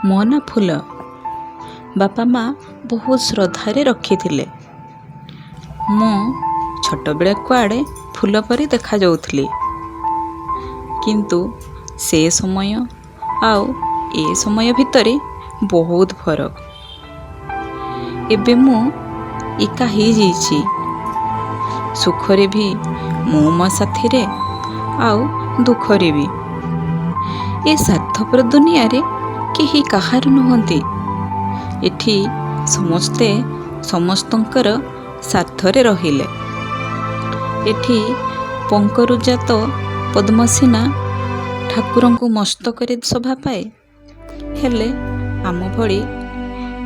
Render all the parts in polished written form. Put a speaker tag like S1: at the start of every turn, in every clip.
S1: ମୋ ନା ଫୁଲ। ବାପା ମା ବହୁତ ଶ୍ରଦ୍ଧାରେ ରଖିଥିଲେ। ମୁଁ ଛୋଟବେଳେ କୁଆଡ଼େ ଫୁଲ ପରି ଦେଖାଯାଉଥିଲି, କିନ୍ତୁ ସେ ସମୟ ଆଉ ଏ ସମୟ ଭିତରେ ବହୁତ ଫରକ। ଏବେ ମୁଁ ଏକା ହେଇଯାଇଛି। ସୁଖରେ ବି ମୁଁ ମୋ ସାଥିରେ, ଆଉ ଦୁଃଖରେ ବି। ଏ ସ୍ୱାର୍ଥପର ଦୁନିଆରେ କେହି କାହାର ନୁହନ୍ତି। ଏଠି ସମସ୍ତେ ସମସ୍ତଙ୍କର ସ୍ୱାର୍ଥରେ ରହିଲେ। ଏଠି ପଙ୍କରୁଜାତ ପଦ୍ମସିନା ଠାକୁରଙ୍କୁ ମସ୍ତକରେ ଶୋଭା ପାଏ, ହେଲେ ଆମ ଭଳି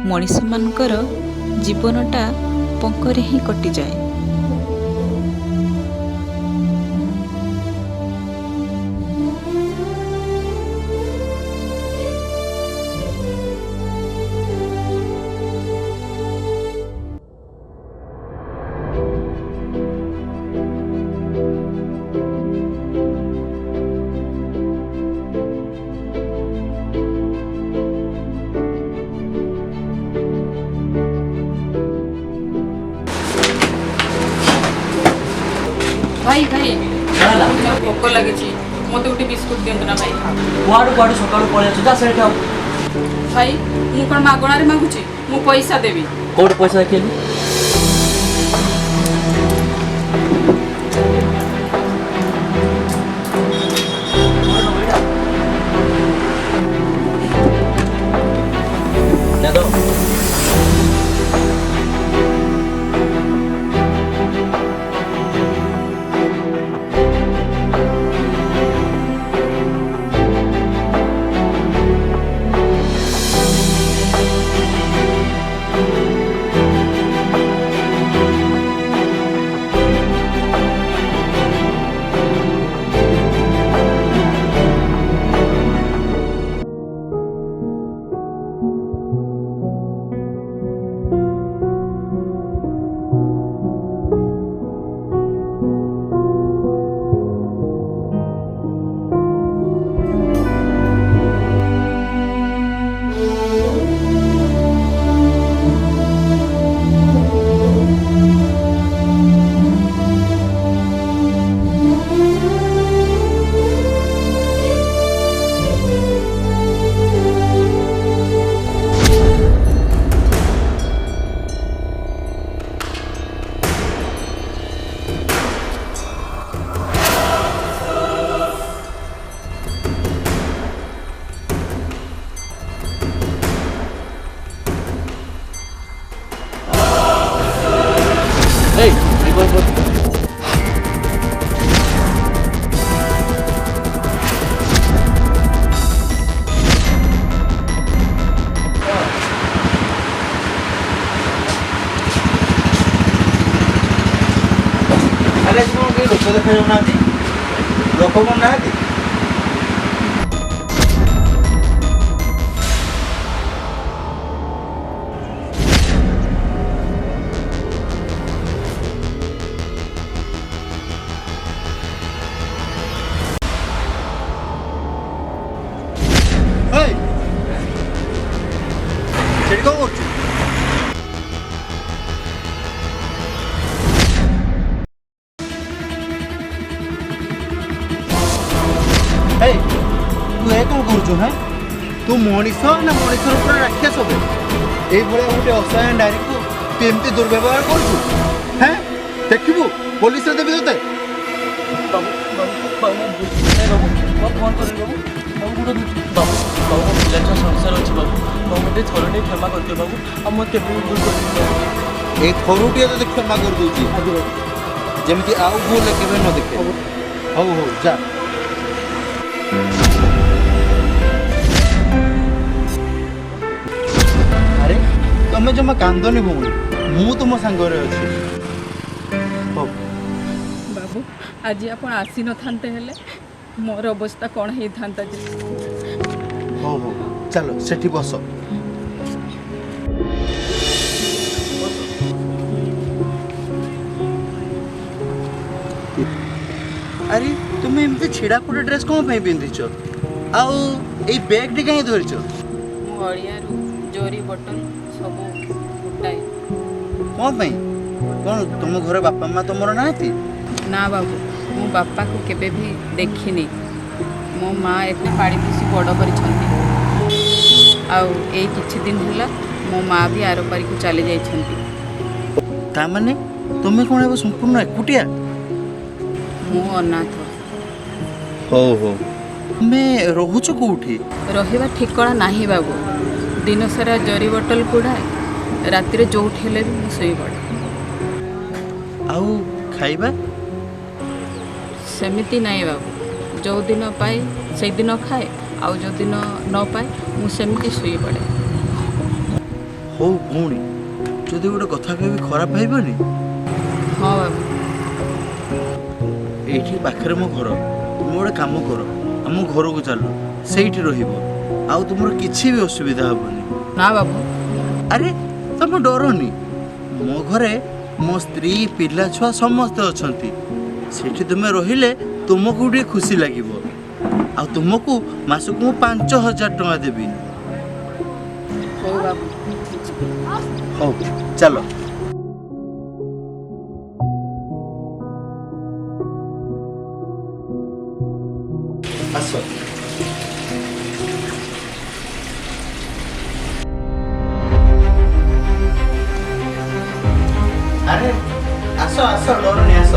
S1: ମଣିଷମାନଙ୍କର ଜୀବନଟା ପଙ୍କରେ ହିଁ କଟିଯାଏ।
S2: भाई भाई भोक लगी मत गोटे बिस्कुट दिंतु ना भाई।
S3: कुआड़ू कुआड़ू सकाळू पळेछ जा सेठ आओ।
S2: भाई मु कौन मागणार मागुची मु पैसा देवी।
S3: कोड पैसा देखिए दो लोक देखा जाऊना लोक मन ना तू ए कौन करुचु हैं तू मनीष ना मनीष राक्षस हो ये गोटे असहाय नारी को तू एमती दुर्व्यवहार करुचु हैं देखू पुलिस देवी ते संसार अच्छे बाबू गोटे थरटे क्षमा करते बाबू आ मत
S4: ए थरुटिया तो क्षमा कर दूची जमी आउ भूल के न देखे हौ हौ जा अरे तमें जमा कांदनी भूमि मु तुम सांगरे अच्छी
S2: बाबू आज आप आसी न थांते हेले मोर अवस्था कौन ही थांता जे।
S4: हो हो चलो सेठी बस अरे तुम्हें एमती छिड़ा फुड़ा ड्रेस कौन पिंधिच आउ ए बैग टी कहीं धरिच
S2: मो ଅଳିଆରୁ ଜରି ବୋଟଲ ସବୁ ଗୋଟାଏ।
S3: କ'ଣ ପାଇଁ? କ'ଣ ତୁମ ଘରେ ବାପା ମା ତୁମର ନାହାନ୍ତି?
S2: ନା ବାବୁ, ମୁଁ ବାପାକୁ କେବେ ବି ଦେଖିନି। ମୋ ମା ଏତେ ପାଳି ପୋଷି ବଡ଼ କରିଛନ୍ତି। ଆଉ ଏଇ କିଛି ଦିନ ହେଲା ମୋ ମା ବି ଆର ପାରିକୁ ଚାଲି ଯାଇଛନ୍ତି।
S3: ତାମାନେ ତୁମେ କ'ଣ ଏବେ ସମ୍ପୂର୍ଣ୍ଣ ଏକୁଟିଆ?
S2: ମୁଁ ଅନାଥ।
S3: ହଉ ହଉ, ତୁମେ ରହୁଛ କେଉଁଠି?
S2: ରହିବା ଠିକଣା ନାହିଁ ବାବୁ। ଦିନସାରା ଜରି ବୋଟଲ କୁଢ଼ାଏ, ରାତିରେ ଯେଉଁଠି ହେଲେ ବି ମୁଁ ଶୋଇପଡ଼େ।
S3: ଆଉ ଖାଇବା?
S2: ସେମିତି ନାହିଁ ବାବୁ, ଯେଉଁଦିନ ପାଏ ସେଇଦିନ ଖାଏ, ଆଉ ଯେଉଁଦିନ ନ ପାଏ ମୁଁ ସେମିତି ଶୋଇପଡ଼େ।
S3: ହଉ ଭଉଣୀ, ଯଦି ଗୋଟେ କଥା କହିବି ଖରାପ ଭାବିବନି?
S2: ହଁ ବାବୁ।
S3: ଏଇଠି ପାଖରେ ମୋ ଘର। ତୁମେ ଗୋଟେ କାମ କର, ଆମ ଘରକୁ ଚାଲ, ସେଇଠି ରହିବ, ଆଉ ତୁମର କିଛି ବି ଅସୁବିଧା ହେବନି।
S2: ନା ବାବୁ।
S3: ଆରେ ତମେ ଡରନି, ମୋ ଘରେ ମୋ ସ୍ତ୍ରୀ ପିଲା ଛୁଆ ସମସ୍ତେ ଅଛନ୍ତି। ସେଠି ତୁମେ ରହିଲେ ତୁମକୁ ଟିକେ ଖୁସି ଲାଗିବ, ଆଉ ତୁମକୁ ମାସକୁ ମୁଁ 5,000 ଟଙ୍କା ଦେବି।
S2: ହଉ ବାବୁ।
S3: ହଉ ଚାଲ। ଆସ। ଆରେ ଆସ ଆସ, ଡରନି, ଆସ।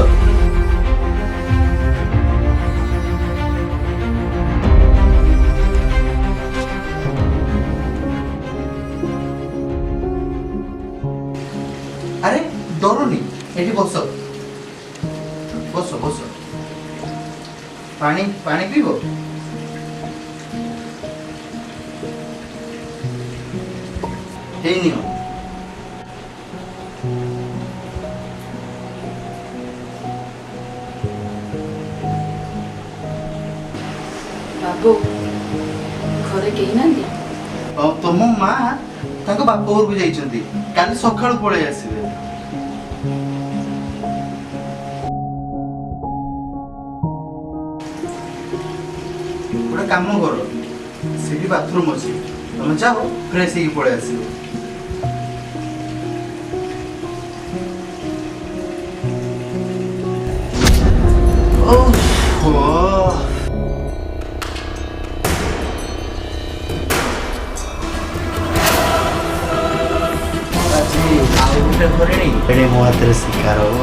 S3: আরে ডরনি, এটি বস বস বস। পানি পানি পিব? এই নিও।
S2: ବାବୁ, ଘରେ କେହି ନାହାନ୍ତି?
S3: ତମ ମା ତାଙ୍କ ବାପ ଘରକୁ ଯାଇଛନ୍ତି, କାଲି ସକାଳୁ ପଳେଇ ଆସିବେ। ଗୋଟେ କାମ କର, ସେଠି ବାଥରୁମ ଅଛି, ତମେ ଯାଅ ଫ୍ରେଶ ହେଇକି ପଳେଇ ଆସିବ। ଆଉ ଗୋଟେ ହରିଣୀ ଏଣେ ମୋ ହାତରେ ଶିକାର ହବ।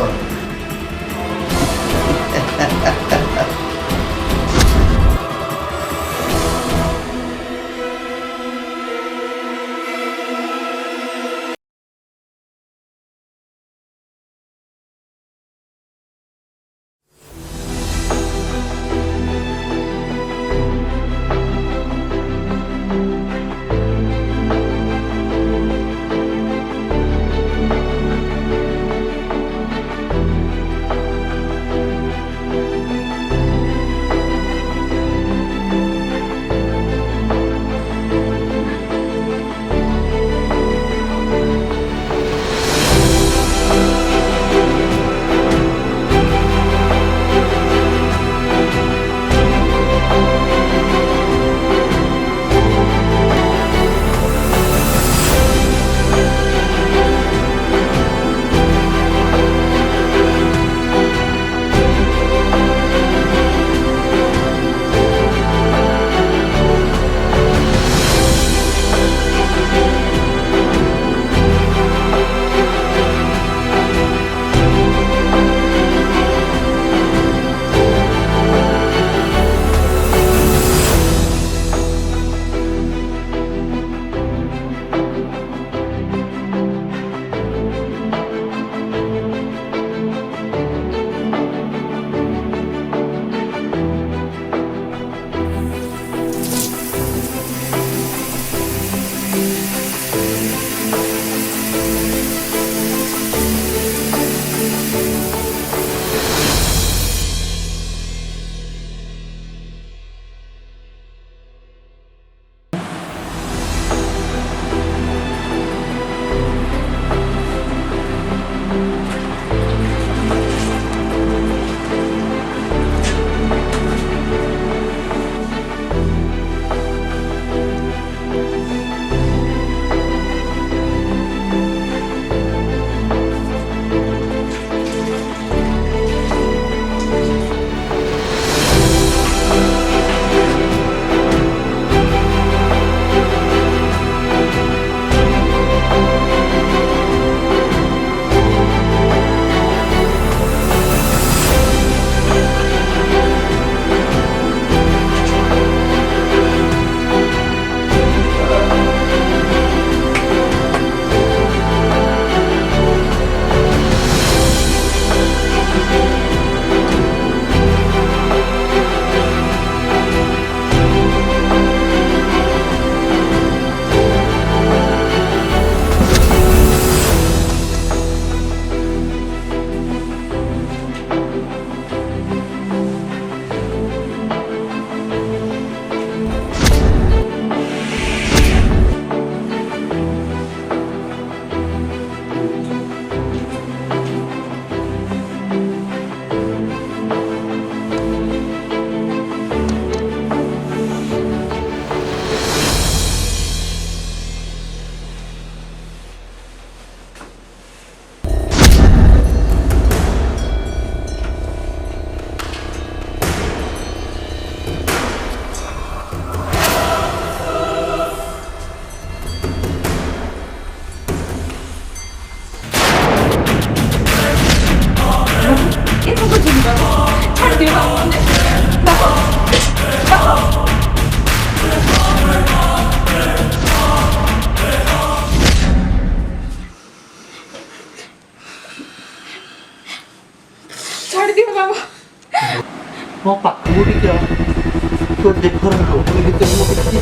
S3: ପୁଣି ଭିତରେ ମୁଁ କିଛି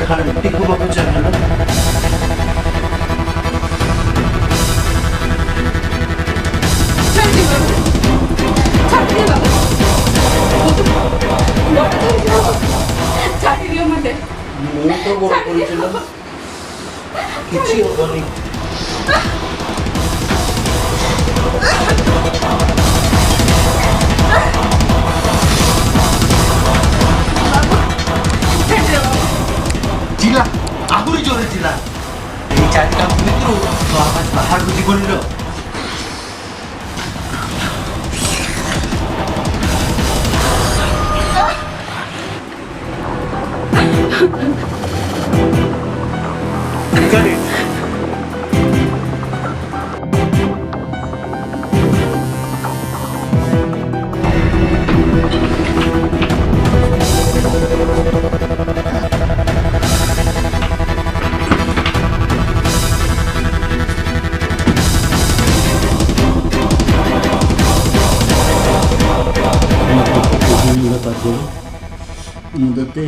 S3: ଘାଣ୍ଟି ହବାକୁ ଚାହେଁ ନା। ମୁଁ ତ ବଡ଼ କରିছিল କିଛି ହବନି। ଚିଲା ଆହୁରି ଜୋରେ ଚିଲା। ଏଇ ଚାରିଟା ଭିତରୁ ତ ଆବାଜ ବାହାରକୁ ଯିବନି ର। Got it. Mudate.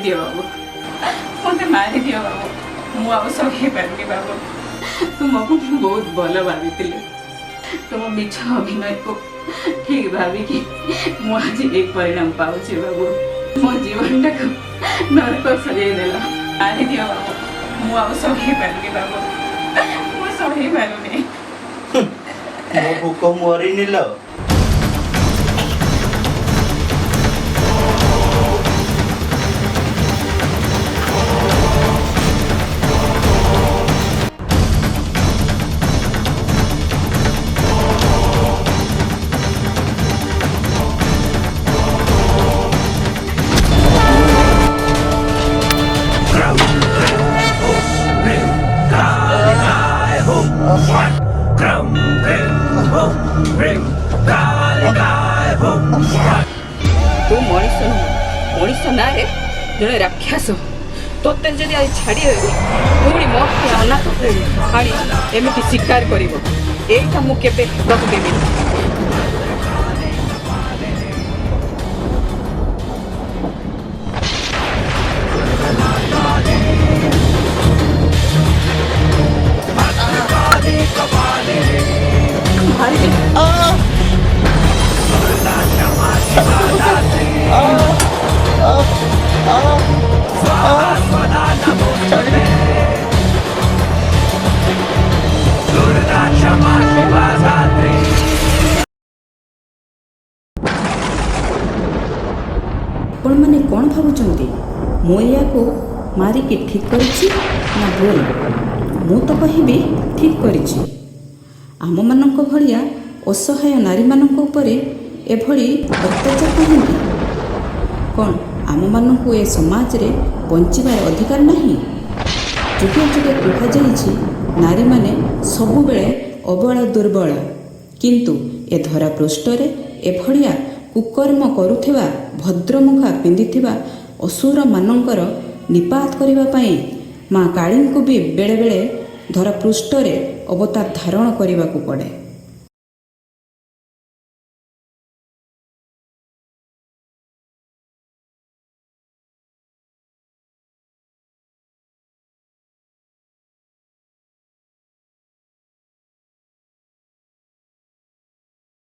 S2: दियो बाबू मत मारी दियो बाबू मु अब सही पारनी बाबू तुमको बहुत भल भावी तुम मिछ अभिनय को ठीक भाविकी मुझे एक परिणाम पाऊँ बाबू मो जीवन टाक नरक सजाईदेल मारी दियो बाबू मु अब सही पारनी बाबू मु सही पारुनी
S3: ମୋ ଭୋକ ମରିନି ଲୋ।
S2: ତୁ ମଣିଷ ନୁହଁ, ମଣିଷ ନାଁରେ ଜଣେ ରାକ୍ଷସ। ତୋତେ ଯଦି ଆଜି ଛାଡ଼ିଦେବି ପୁଣି ମୋ ଅନାଥକୁ ଆଣି ଏମିତି ଶିକାର କରିବ, ଏଇଟା ମୁଁ କେବେ ହେବାକୁ ଦେବିନି।
S1: ଆପଣମାନେ କ'ଣ ଭାବୁଛନ୍ତି ମୁଁ ଏହାକୁ ମାରିକି ଠିକ୍ କରିଛି ନା ଭୁଲ? ମୁଁ ତ କହିବି ଠିକ୍ କରିଛି। ଆମମାନଙ୍କ ଭଳିଆ ଅସହାୟ ନାରୀମାନଙ୍କ ଉପରେ ଏଭଳି ଅତ୍ୟାଚାର କାହିଁକି? କ'ଣ ଆମମାନଙ୍କୁ ଏ ସମାଜରେ ବଞ୍ଚିବାର ଅଧିକାର ନାହିଁ? ଯୁଗେ ଯୁଗେ କୁହାଯାଇଛି ନାରୀମାନେ ସବୁବେଳେ ଅବଳା ଦୁର୍ବଳ, କିନ୍ତୁ ଏ ଧରା ପୃଷ୍ଠରେ ଏଭଳିଆ କୁକର୍ମ କରୁଥିବା ଭଦ୍ରମୁଖା ପିନ୍ଧିଥିବା ଅସୁରମାନଙ୍କର ନିପାତ କରିବା ପାଇଁ ମା କାଳୀଙ୍କୁ ବି ବେଳେବେଳେ ଧରା ପୃଷ୍ଠରେ ଅବତାର ଧାରଣ କରିବାକୁ ପଡ଼େ।